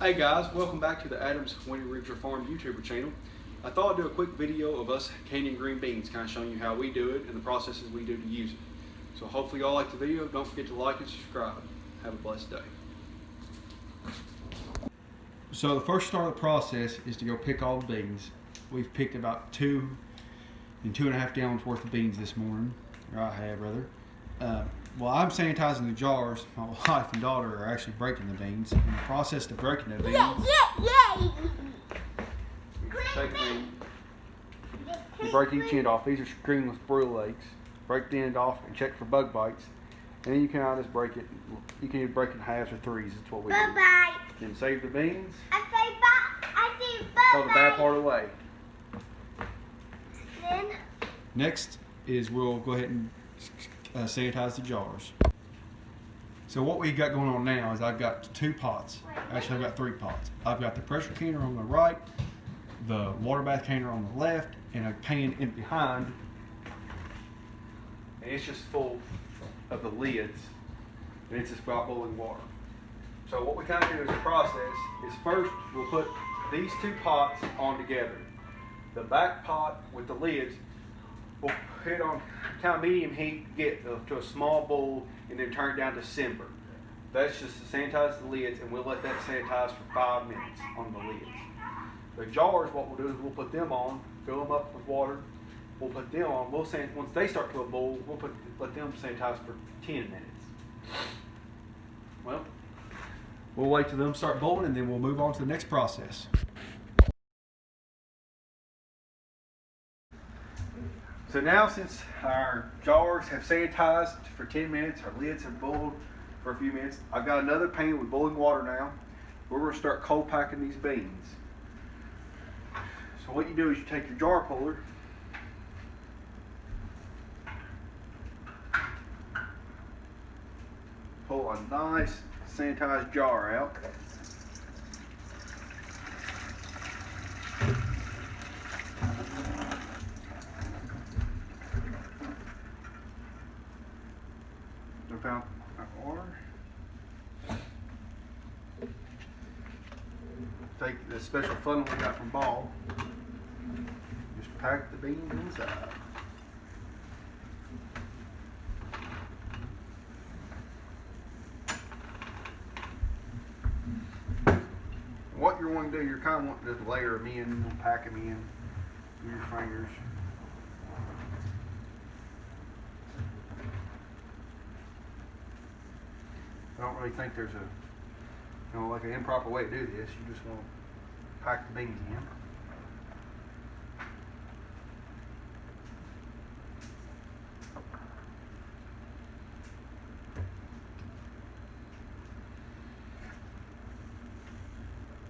Hey guys, welcome back to the Adams Winter Ridge Farm YouTube channel. I thought I'd do a quick video of us canning green beans, kind of showing you how we do it and the processes we do to use it. So hopefully y'all like the video. Don't forget to like and subscribe. Have a blessed day. So the first start of the process is to go pick all the beans. We've picked about 2 and 2.5 gallons worth of beans this morning, or I have rather. While I'm sanitizing the jars, my wife and daughter are actually breaking the beans. In the process of breaking the beans, take a bean, you break each end off. These are screenless broil eggs. Break the end off and check for bug bites. And then you can just break it. You can either break it in halves or threes. That's what we do. Then save the beans. Throw the bad part away. Then next is we'll go ahead and sanitize the jars. So what we got going on now is I've got 2 pots. Actually, I've got 3 pots. I've got the pressure canner on the right, the water bath canner on the left, and a pan in behind. And it's just full of the lids, and it's just about boiling water. So what we kind of do as a process is first we'll put these 2 pots on together. The back pot with the lids, we'll put it on kind of medium heat, get to a small bowl, and then turn it down to simmer. That's just to sanitize the lids, and we'll let that sanitize for 5 minutes on the lids. The jars, what we'll do is we'll put them on, fill them up with water. We'll put them on. Once they start to a boil, let them sanitize for 10 minutes. Well, we'll wait till them start boiling, and then we'll move on to the next process. So now, since our jars have sanitized for 10 minutes, our lids have boiled for a few minutes, I've got another pan with boiling water now. We're going to start cold packing these beans. So what you do is you take your jar puller, pull a nice sanitized jar out. About water. Take the special funnel we got from Ball. Just pack the beans inside. What you're wanting to do, you're kind of wanting to layer them in, pack them in with your fingers. I don't really think there's like an improper way to do this. You just want to pack the beans in.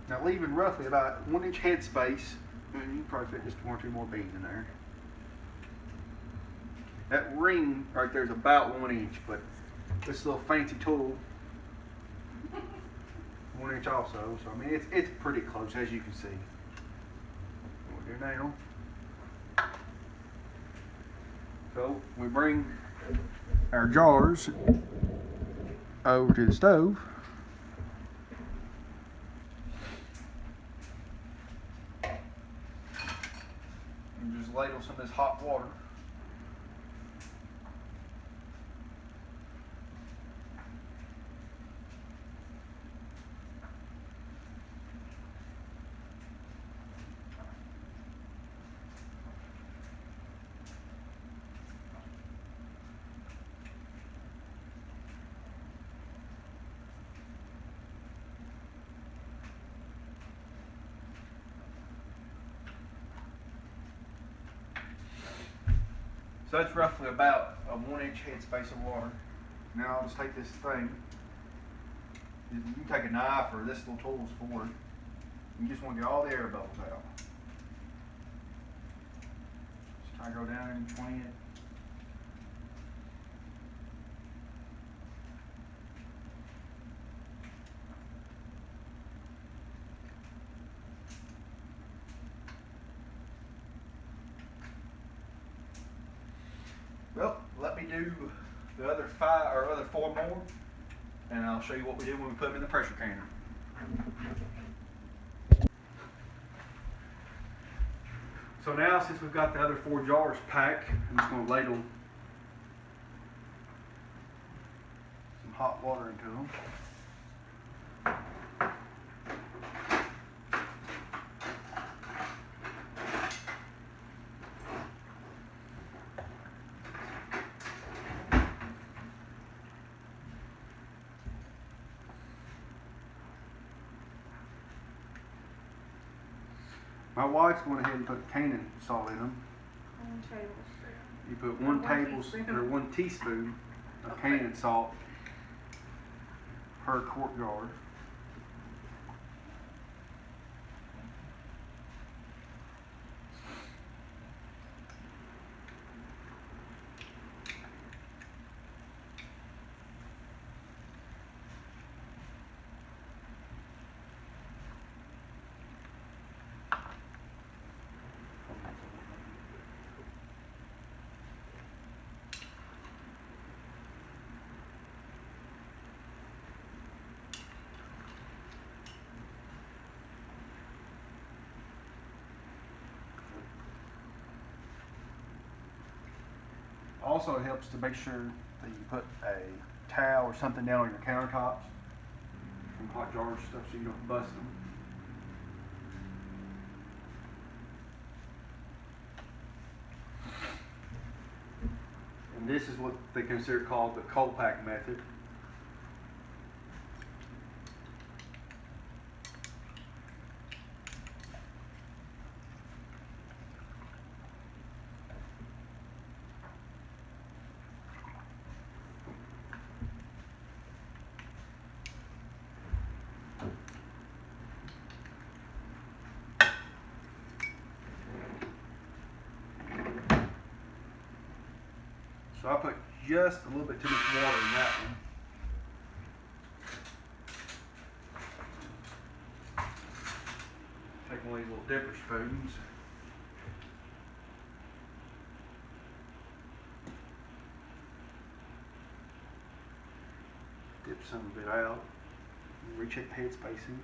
Now leaving roughly about 1-inch head space, and you can probably fit just 1 or 2 more beans in there. That ring right there is about 1 inch, but this little fancy tool, 1 inch also. So I mean it's pretty close, as you can see. We'll do now. So we bring our jars over to the stove. And just ladle some of this hot water. So that's roughly about a 1-inch head space of water. Now I'll just take this thing. You can take a knife, or this little tool's for it. You just want to get all the air bubbles out. Just try to go down in between it. Well, let me do the other 4 more, and I'll show you what we do when we put them in the pressure canner. So now, since we've got the other 4 jars packed, I'm just going to ladle some hot water into them. My wife's going ahead and put Canaan salt in them. 1 tablespoon. You put 1 tablespoon or 1 teaspoon of Canaan salt per quart jar. Also, it helps to make sure that you put a towel or something down on your countertops from hot jars and stuff so you don't bust them. And this is what they consider called the cold pack method. So I put just a little bit too much water in that one. Take one of these little dipper spoons. Dip some of it out. Recheck the head spacing.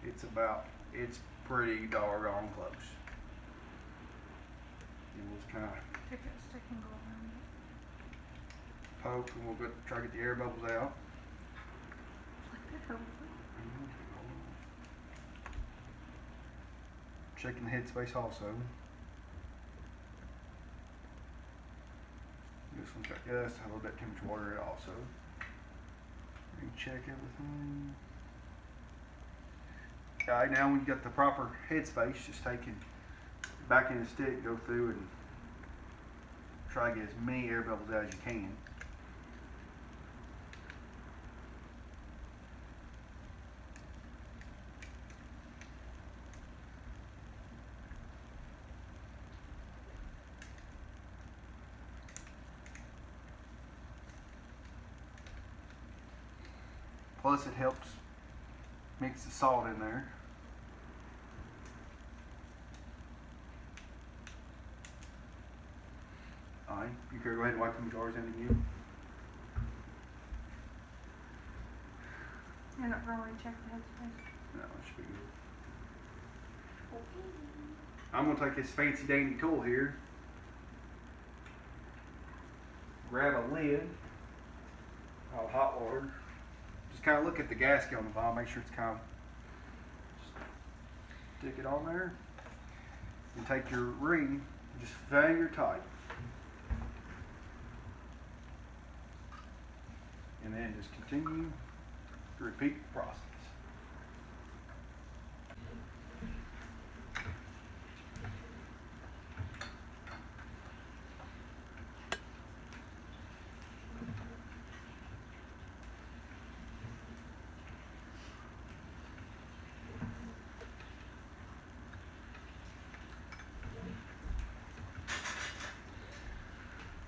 It's pretty doggone close. And we'll just kind of Take that stick and go around it. poke, and we'll try to get the air bubbles out. Like that helpful. Checking the headspace also. This one's got just a little bit too much water in it also. Recheck everything. Okay, now when you got the proper headspace, just take it back in the stick, go through and try to get as many air bubbles out as you can. Plus, it helps mix the salt in there. Alright, you can go ahead and wipe them jars in again. You're not going to recheck the headspace? No, it should be good. I'm going to take this fancy dandy tool here, grab a lid out of hot water, just kind of look at the gasket on the bottom, make sure it's kind of, stick it on there, and take your ring, and just finger tight. And then just continue to repeat the process.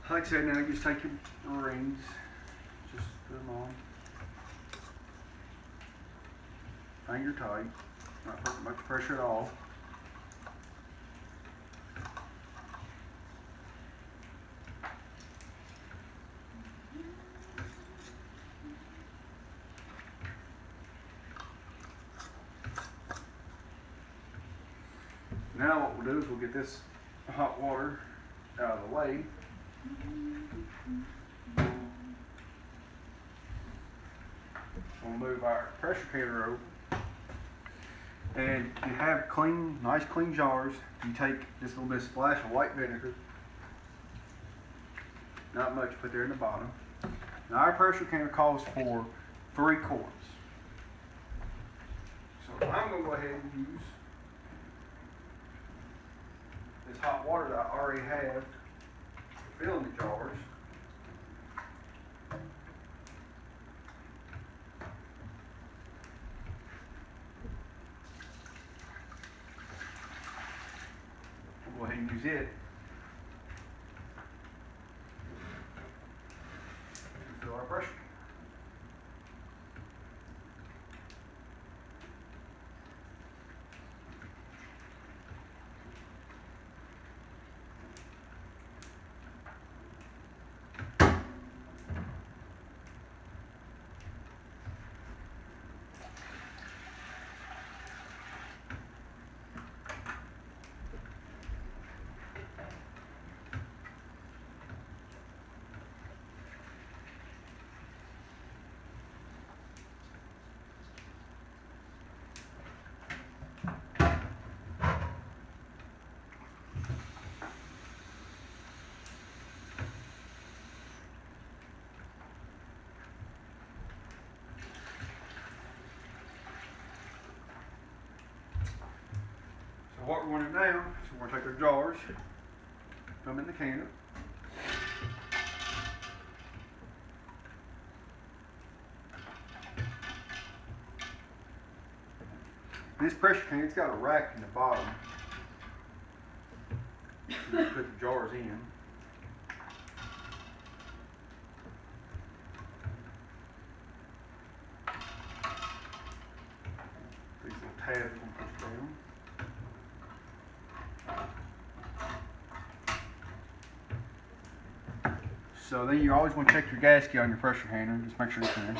Like I said, now you just take your rings, just put them on, finger tight, not putting much pressure at all. Now what we'll do is we'll get this hot water out of the way. We'll move our pressure canner over. And you have clean, nice clean jars. You take just a little bit of splash of white vinegar. Not much, put there in the bottom. Now our pressure canner calls for 3 quarts. So I'm going to go ahead and use this hot water that I already have to fill in the jars. We'll go ahead and use it to fill our pressure. So what we're going to do now is we're going to take our jars, put them in the canner. This pressure can, it's got a rack in the bottom. You put the jars in. These little tabs will push down. So then you always want to check your gasket on your pressure canner. Just make sure it's in.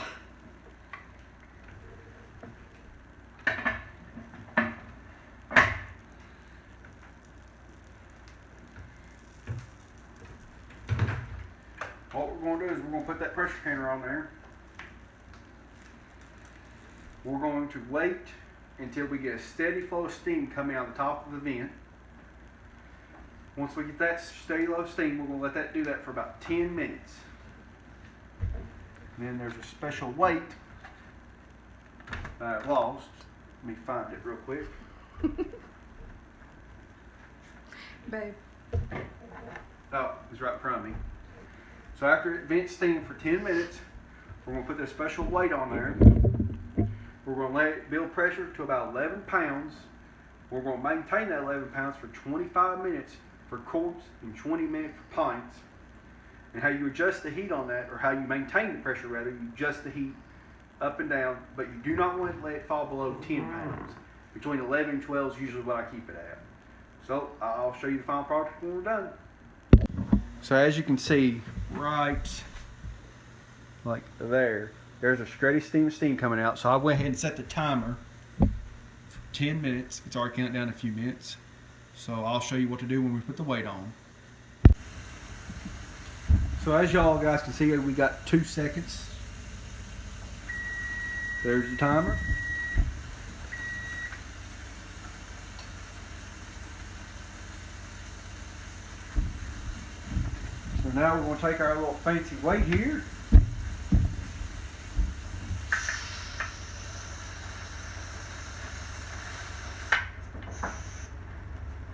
What we're going to do is we're going to put that pressure canner on there. We're going to wait until we get a steady flow of steam coming out the top of the vent. Once we get that steady flow of steam, we're going to let that do that for about 10 minutes. And then there's a special weight that I lost. Let me find it real quick. Babe. Oh, it's right in front of me. So after it vents steam for 10 minutes, we're going to put this special weight on there. We're going to let it build pressure to about 11 pounds. We're going to maintain that 11 pounds for 25 minutes for quarts and 20 minutes for pints. And how you adjust the heat on that, or how you maintain the pressure rather, you adjust the heat up and down, but you do not want to let it fall below 10 pounds. Between 11 and 12 is usually what I keep it at. So I'll show you the final product when we're done. So as you can see, right like there, there's a steady steam coming out. So I went ahead and set the timer for 10 minutes. It's already counting down a few minutes. So I'll show you what to do when we put the weight on. So as y'all guys can see, we got 2 seconds. There's the timer. So now we're going to take our little fancy weight here.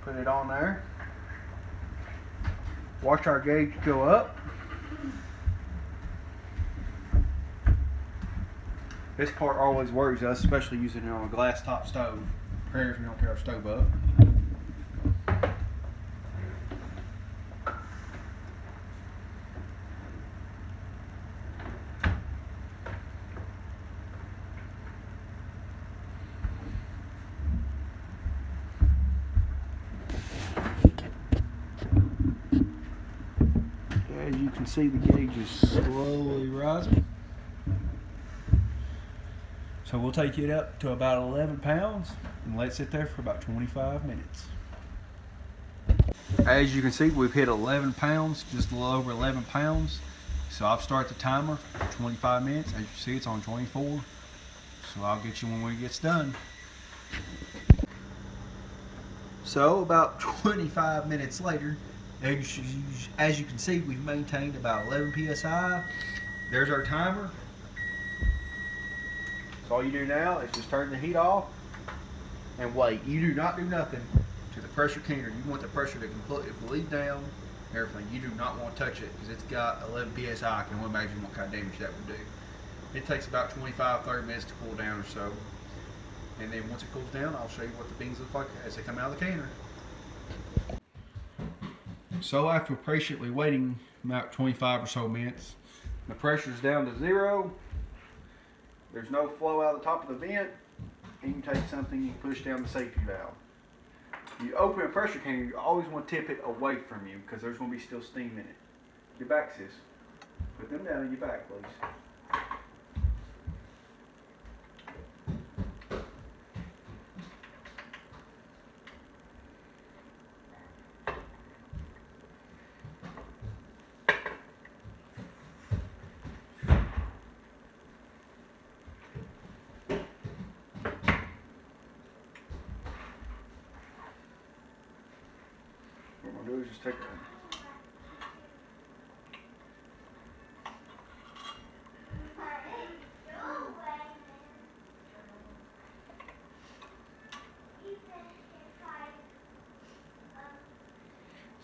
Put it on there. Watch our gauge go up. This part always worries us, especially using it on a glass top stove. Prayers we don't tear our stove up. As you can see, the gauge is slowly rising. So we'll take it up to about 11 pounds and let it sit there for about 25 minutes. As you can see, we've hit 11 pounds, just a little over 11 pounds. So I'll start the timer for 25 minutes. As you see, it's on 24. So I'll get you when it gets done. So about 25 minutes later, as you can see, we've maintained about 11 psi. There's our timer. So all you do now is just turn the heat off and wait. You do not do nothing to the pressure canner. You want the pressure to completely bleed down, everything. You do not want to touch it because it's got 11 psi. I can only imagine what kind of damage that would do. It takes about 25-30 minutes to cool down or so. And then once it cools down, I'll show you what the beans look like as they come out of the canner. So after patiently waiting about 25 or so minutes, the pressure's down to 0. There's no flow out of the top of the vent. And you take something, you push down the safety valve. You open a pressure canner, you always want to tip it away from you because there's going to be still steam in it. Your back, sis. Put them down on your back, please. What I'm going to do is just take that.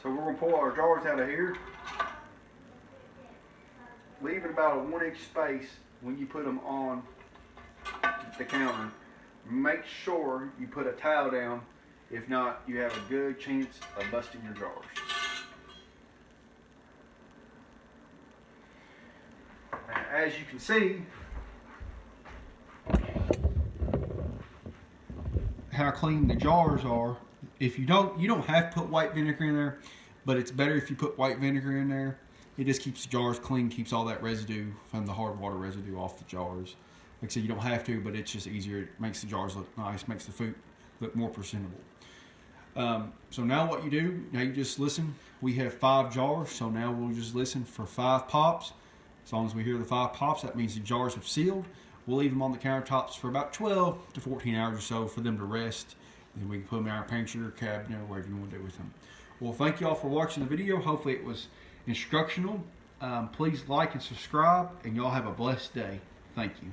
So we're going to pull our jars out of here, leaving about a 1-inch space when you put them on the counter. Make sure you put a towel down. If not, you have a good chance of busting your jars. Now, as you can see, how clean the jars are. If you don't have to put white vinegar in there, but it's better if you put white vinegar in there. It just keeps the jars clean, keeps all that residue from the hard water residue off the jars. Like I said, you don't have to, but it's just easier. It makes the jars look nice, makes the food look more presentable. So now what you do, now you just listen. We have 5 jars, so now we'll just listen for 5 pops. As long as we hear the 5 pops, that means the jars have sealed. We'll leave them on the countertops for about 12 to 14 hours or so for them to rest. And then we can put them in our pantry or cabinet or whatever you want to do with them. Well, thank you all for watching the video. Hopefully it was instructional. Please like and subscribe, and y'all have a blessed day. Thank you.